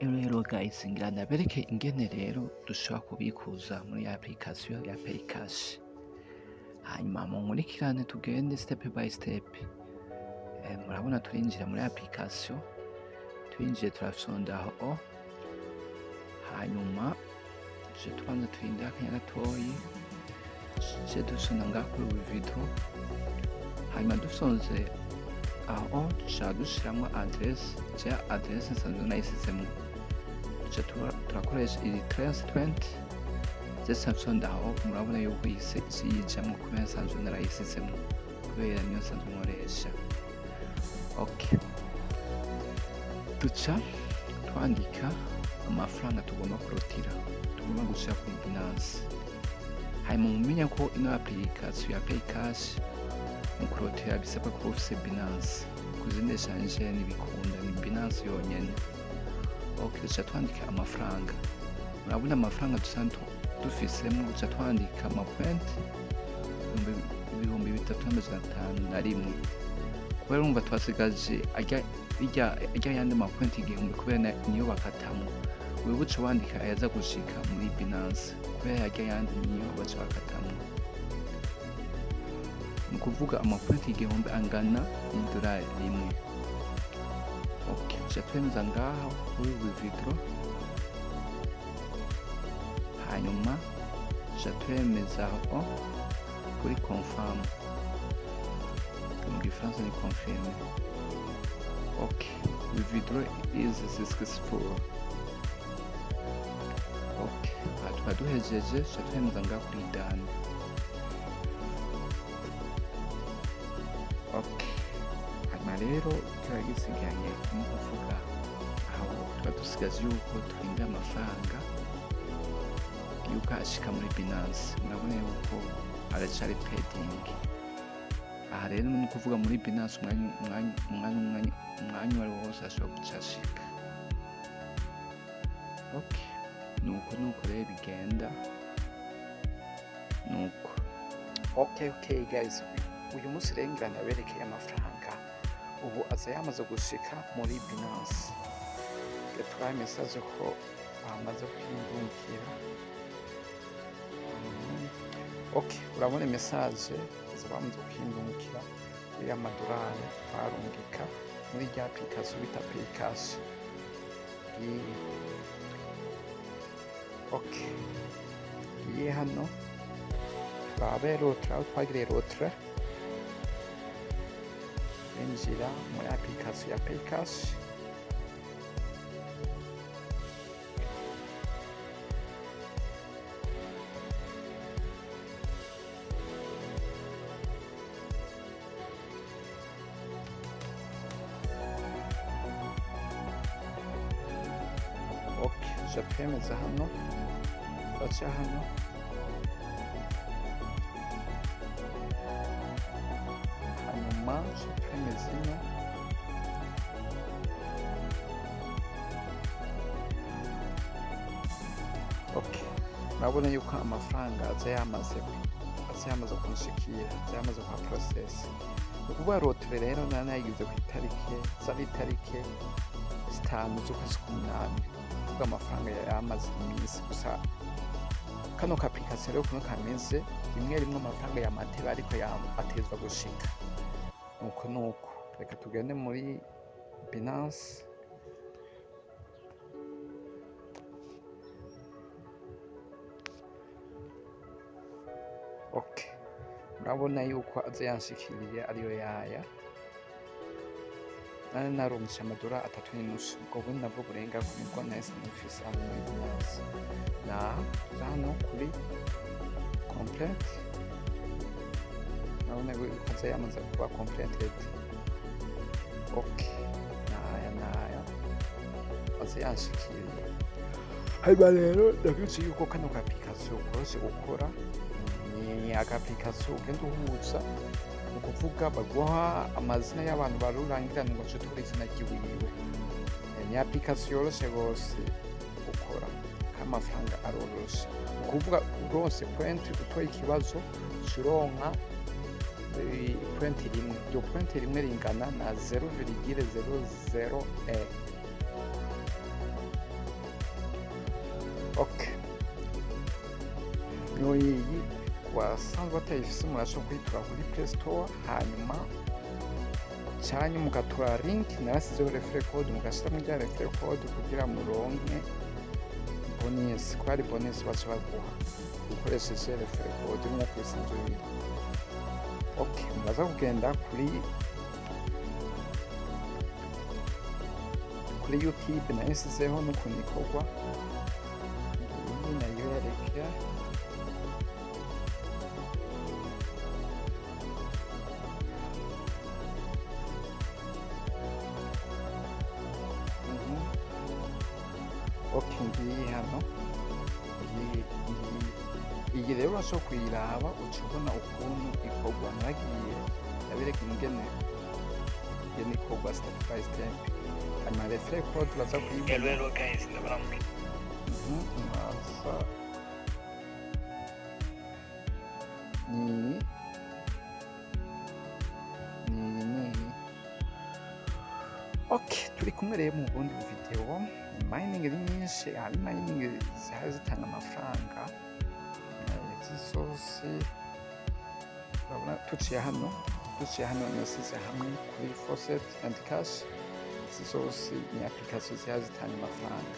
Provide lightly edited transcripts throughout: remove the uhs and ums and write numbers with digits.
Rero guys, ngira ndabereke ingene rero dushobora kubikuza muri application ya Paycash. Hanyuma munkurikirane tugende step by step. Murabona turinjira muri application, twinjiye turafyonda aho, hanyuma tuje tubanza turinde akanya gatoyi, tuje dusona ngaha kuri video, hanyuma dusonze aho dushaka dushiramwo adresse, adresse nsanzwe nayisizemwo. Turakoresha iyi 1320 ndetse aho murabona yuko yijamwo kubera nsanzwe narayisizemwo kubera niyo nsanzwe nkoresha. Okay, duca twandika amafaranga tugomba kurotira, tugomba gushira kuri Binance. Hanyuma mumenya ko ino application ya Paycash mu kurotira bisabwa kuba ufise Binance, kuzindi exchange ntibikunda, ni Binance yonyene. Okay, duca twandika amafaranga. Murabona amafaranga dusanzwe dufisemo, duca twandika amapoint 3,501 kubera urumva twasigaje irya yandi mapoint 1,000 kubera niyo bakatamwo. Wibuce wandika ayaza gushika muri Binance kubera yarya yandi niyo baca bakatamwo. Ni kuvuga amapoint 1,000 angana n'idolari rimwe. Okay, duca twemeza ngaho kuri withdraw, hanyuma duca twemeza aho kuri confirm, mu gifaransa ni confirm. Okay, withdraw is successful. Okay, tukaba duhejeje, duca twemeza ngaho kuri done. Okay, hanyuma rero tuba gisigaye ni kuvuga aho tuba dusigaje yuko turinda amafaranga yuko ashika muri Binance. Murabona yuko aracari pending. Aha rero ni kuvuga muri Binance umwanya wari wose ashobora guca ashika. Okay, nuko rero bigenda nuko. Okay guys, uyu munsi rero ngira ndaberekeye amafaranga ubu aza yamaze gushika muri Binance. Gatwaye message ko bamaze kwiyungukira. Okay, urabona message bamaze kwiyungukira kuri amadolari barungika muri rya application bita Paycash. Okay, iyi hano babero twagire rotre injira muri application ya Paycash. Okay, duca twemeza hano, baca hano, hanyuma duca twemeza ino. Okay, urabona yuko amafaranga aza yamaze kunshikira, aza yamaze kwa process. Ukuvuga rotere rero nanayigize ku itariki 5 z'ukwezi k'umunani. Kuvuga amafaranga yamaze iminsi gusa. Kano ka application rero kuno kameze rimwe amafaranga yamateba ariko atezwa gushika. Nuko reka tugende muri Binance. Okay, murabona yuko aza yanshikiriye ariyo yaya. Narumvishe amadolari 3.5. Ubwo bundi nabwo burenga ku nibwo nahise mufise hano muri Binance. Hano kuri complete, nabona yuko aza yamaze kuba completed. Okay, naya aza yanshikiriye. Hanyuma rero ndabizi yuko kano ka application kose gukora ni aka application ugenda uhuza. Ni ukuvuga baguha amazina y'abantu barurangirana ngo nce tukora izina ry'iwiwe. Ni application yoroshe rwose gukora, k'amafaranga aroroshe. Ni ukuvuga urose point utoye ikibazo uronka point rimwe. Iryo point rimwe ringana na 0,00 okay iyi wasanzwe batayifise murashobora kuyitura kuri Play Store hanyuma canke mugatura link narasizeho referral code mugashiramo rya referral code kugira muronke bonus ko ari bonus baca baguha ukoresheje referral code nk'uko bisanzwe biri. Okay, muraza kugenda kuri YouTube nayisizeho n'ukuntu ikorwa, iyi nayo yerekana okay ngiyi hano iyi rero urashobora kuyiraba uca ubona ukuntu ikorwa, nagiye ndabereka ingene ikorwa step by step, hanyuma referral code baza kuyibona nkaza ni okay. Turi kumwe rero mu bundi video. Mining ni nyinshi, hari mining zihari zitanga amafaranga, izi zose urabona tuciye hano nasize hamwe kuri faucet and cash, izi zose ni application zihari zitanga amafaranga,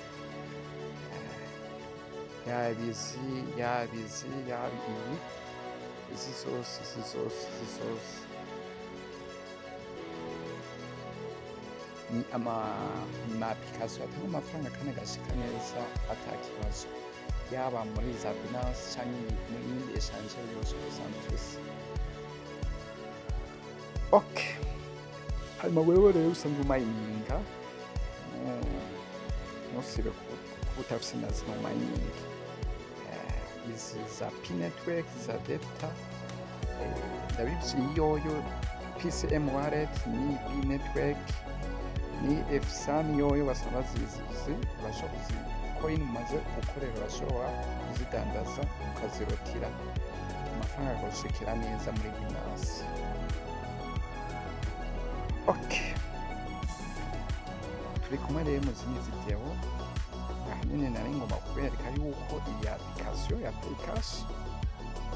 yaba iyi, izi zose ni application atanga amafaranga kandi agashika neza atakibazo, yaba muri za Binance cyangwa muri indi exchange yose usanzwe. Okay, hanyuma wewe rero usanzwe umayininga ntusibe kuba utafise na zino mining, izi za P network za Delta ndabibye iyoyo PCM wallet ni B network ni Fsan yoyo basaba zizi urashobora coin umaze gukorera urashobora kuzidandaza ukazirotira amafaranga agushikira neza muri Binance. Okay, turi kumwe rero mu zindi video, nyine nari ngomba kubereka yuko iyi application ya Paycash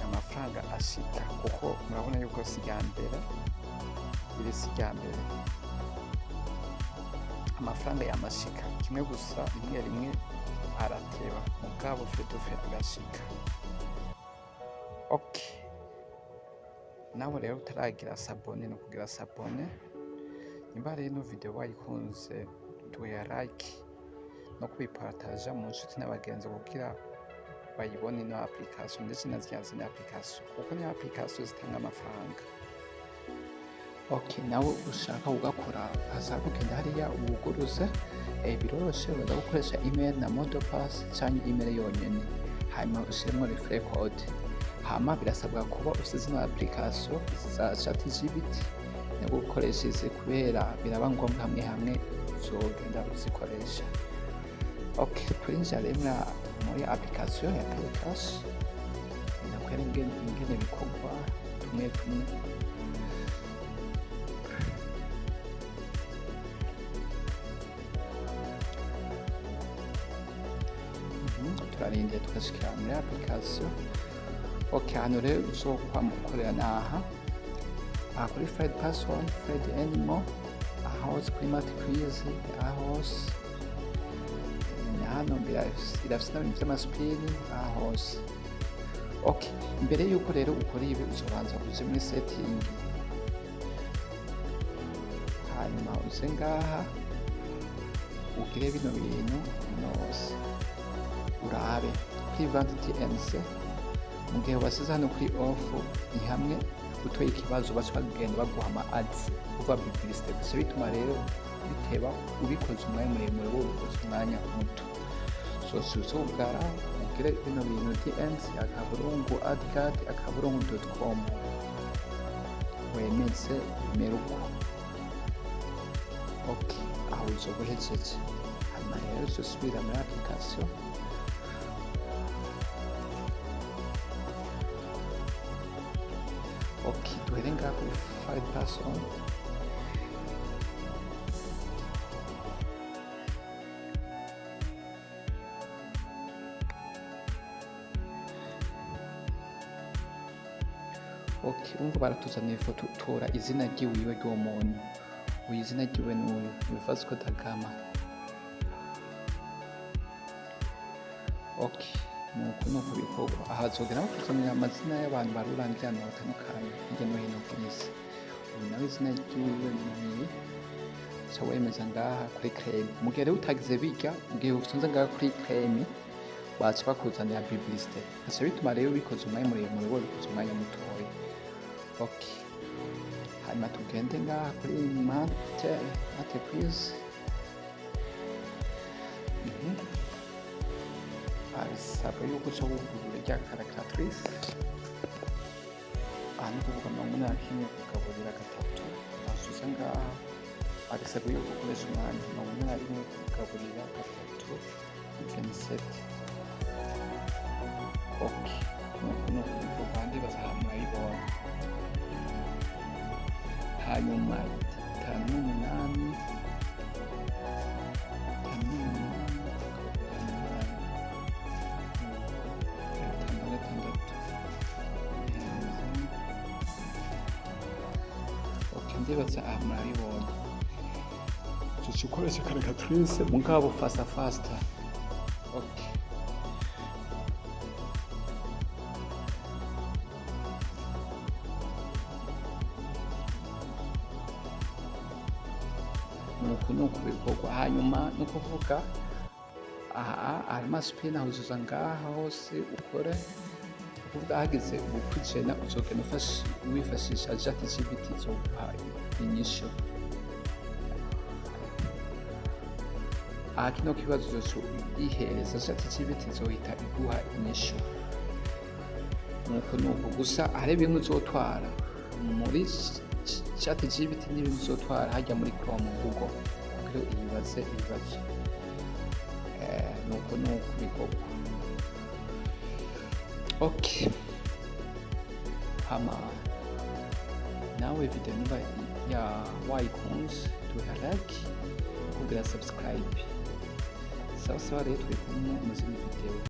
amafaranga ashika, kuko murabona yuko sijyambere amafaranga yamashika kimwe gusa, rimwe arateba mugabo fetufe agashika. Okay, nawe rero utaragira sabone no kugira sabone, nimba rero ino video wayikunze tuya like no kuyipartaja mu nshuti n'abagenzi kugira bayibone ino application ndetse naziyazina application, kuko ni application zitanga amafaranga. Okay, nawe ushaka ugakora hazabu kenda hariya ubugoroze biroroshe, uraza gukoresha email na modopass cyangwa email yonyene, hanyuma ushyiremo referral code, hama birasabwa kuba usize ino application za ChatGPT no gukoresha izi, kubera biraba ngombwa hamwe uzogenda uzikoresha. Okay, turinjira rero muri application ya Paycash, ndakwera ingene bikorwa tumwe. Turarindiye tugashikira muri application. Okay, hano rero ushobora gukorera naha kuri Fred Password, Fred Animal, hose kuri Mati Quiz, hose hano birafise n'ibintu by'amasipini hose. Okay, imbere yuko rero ukora ibi uzobanza kuja muri setting, hanyuma uze ngaha ugire bino bintu nose urabe private TNC. Mu gihe wasize hano kuri off ni hamwe utoye ikibazo baca bagenda baguha ama ads kuva publicité, gusa bituma rero biteba ubikoze umwanya muremure wo ukoze umwanya muto. So suzugara ugire bino bintu TNC akaburungu adcard akaburungu.com wemeze imeruko. Okay, aho uzoguhejeje hanyuma rero uzosubira muri application. Okay, duhere ngaha kuri 5%. Okay, urumva baratuzaniye ifoto, tora izina ryiwiwe ry'uwo muntu. Uyu izina ryiwe ni uyu, Vasco da Gama. Okay, nuko bikorwa. Aha hazogera batuzanira amazina y'abantu barurangiye ahantu batandukanye hirya no hino ku isi. Uyu nawe izina ryiwe ni uca wemeza ngaha kuri creme. Mu gihe rero utagize bijya, mu gihe utunze ngaha kuri creme, baca bakuzanira publicité. Gaca bituma rero bikoze umwanya muremure, wowe bikoze umwanya mutoya. Okay, hanyuma tugende ngaha kuri mate quiz. Bisabwa yuko uca wugurura rya calculatrice. Aha ni ukuvuga 81 kugaburira 3, basubiza ngaha. Bisabwa yuko ukoresha umwanya 81 kugaburira 3 27. Okay, nuko bandi bazahamura ibona. Hanyuma 58 ndibaza murabibonye. Tuci ukoresha calculatrice mugabo faster. Okay, nuko bikorwa. Hanyuma ni ukuvuga aha amasupina huzuza ngaha hose ukore. Kuvuga hageze gukurikirana uzogenda wifashisha ChatGPT zoguha inyishu. Aha kino kibazo uzoca uyihereza ChatGPT zohita iguha inyishu. Nuko gusa hari bimwe uzotwara muri ChatGPT n'ibintu uzotwara hajya muri Chrome Google kugira uyibaze ibibazo. Nuko bikorwa. Okay, hama nawe video niba wayikunze duha like, kugira subscribe. Sawa rero turi kumwe mu zindi video.